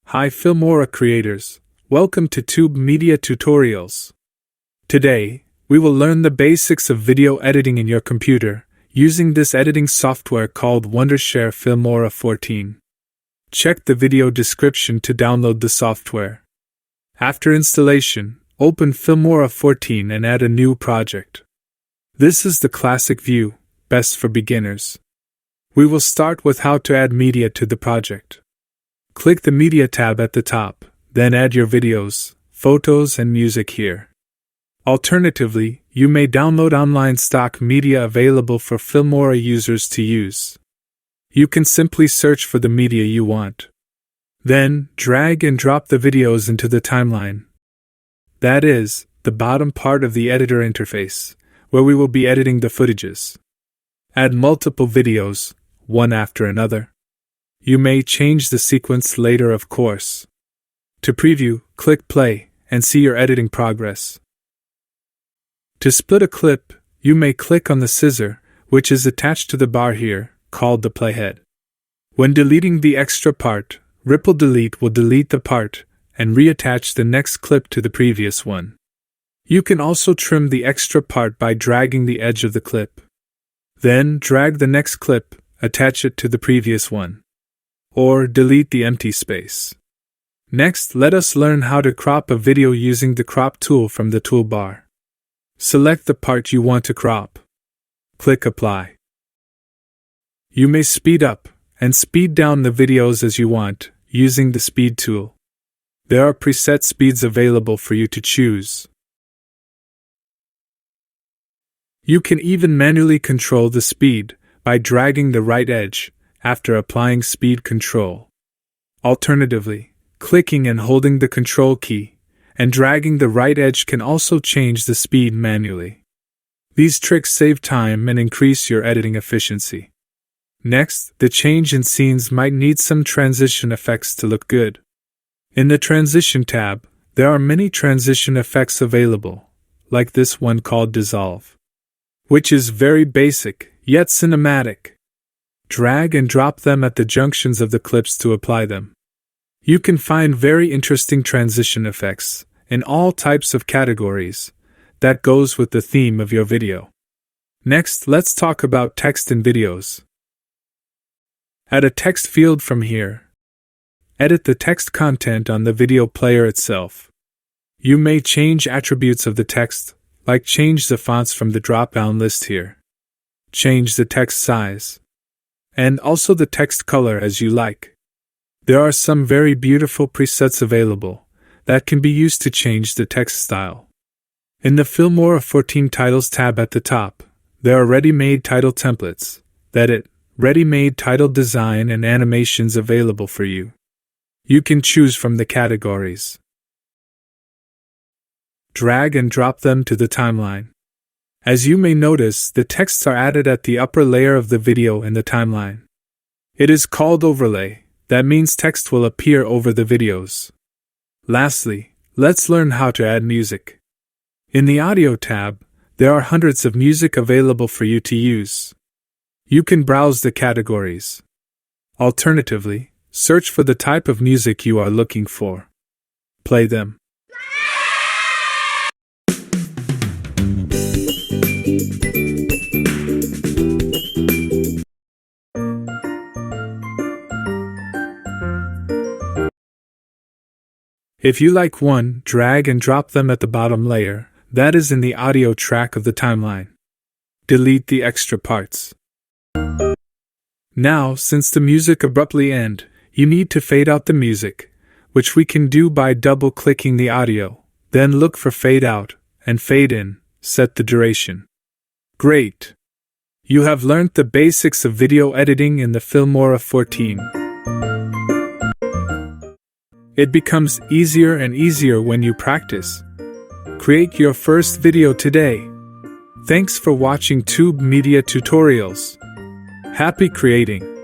Hi Filmora creators, welcome to Tube Media Tutorials. Today, we will learn the basics of video editing in your computer, using this editing software called wondershare Filmora 14. Check the video description to download the software. After installation, open Filmora 14 and add a new project. This is the classic view, best for beginners. We will start with how to add media to the project. Click the Media tab at the top, then add your videos, photos and music here. Alternatively, you may download online stock media available for Filmora users to use. You can simply search for the media you want. Then, drag and drop the videos into the timeline. That is, the bottom part of the editor interface, where we will be editing the footages. Add multiple videos, one after another. You may change the sequence later, of course. To preview, click play and see your editing progress. To split a clip, you may click on the scissor, which is attached to the bar here, called the playhead. When deleting the extra part, ripple delete will delete the part and reattach the next clip to the previous one. You can also trim the extra part by dragging the edge of the clip. Then drag the next clip, attach it to the previous one. Or delete the empty space. Next, let us learn how to crop a video using the crop tool from the toolbar. Select the part you want to crop. Click Apply. You may speed up and speed down the videos as you want, using the speed tool. There are preset speeds available for you to choose. You can even manually control the speed by dragging the right edge after applying speed control. Alternatively, clicking and holding the control key and dragging the right edge can also change the speed manually. These tricks save time and increase your editing efficiency. Next, the change in scenes might need some transition effects to look good. In the Transition tab, there are many transition effects available, like this one called Dissolve, which is very basic, yet cinematic. Drag and drop them at the junctions of the clips to apply them. You can find very interesting transition effects in all types of categories that goes with the theme of your video. Next, let's talk about text in videos. Add a text field from here. Edit the text content on the video player itself. You may change attributes of the text, like change the fonts from the drop-down list here. Change the text size. And also the text color as you like. There are some very beautiful presets available that can be used to change the text style. In the Filmora 14 Titles tab at the top, there are ready-made title templates, ready-made title design and animations available for you. You can choose from the categories. Drag and drop them to the timeline. As you may notice, the texts are added at the upper layer of the video in the timeline. It is called overlay, that means text will appear over the videos. Lastly, let's learn how to add music. In the Audio tab, there are hundreds of music available for you to use. You can browse the categories. Alternatively, search for the type of music you are looking for. Play them. If you like one, drag and drop them at the bottom layer, that is in the audio track of the timeline. Delete the extra parts. Now, since the music abruptly ends, you need to fade out the music, which we can do by double-clicking the audio, then look for fade out and fade in, set the duration. Great! You have learned the basics of video editing in the Filmora 14. It becomes easier and easier when you practice. Create your first video today. Thanks for watching Tube Media Tutorials. Happy creating!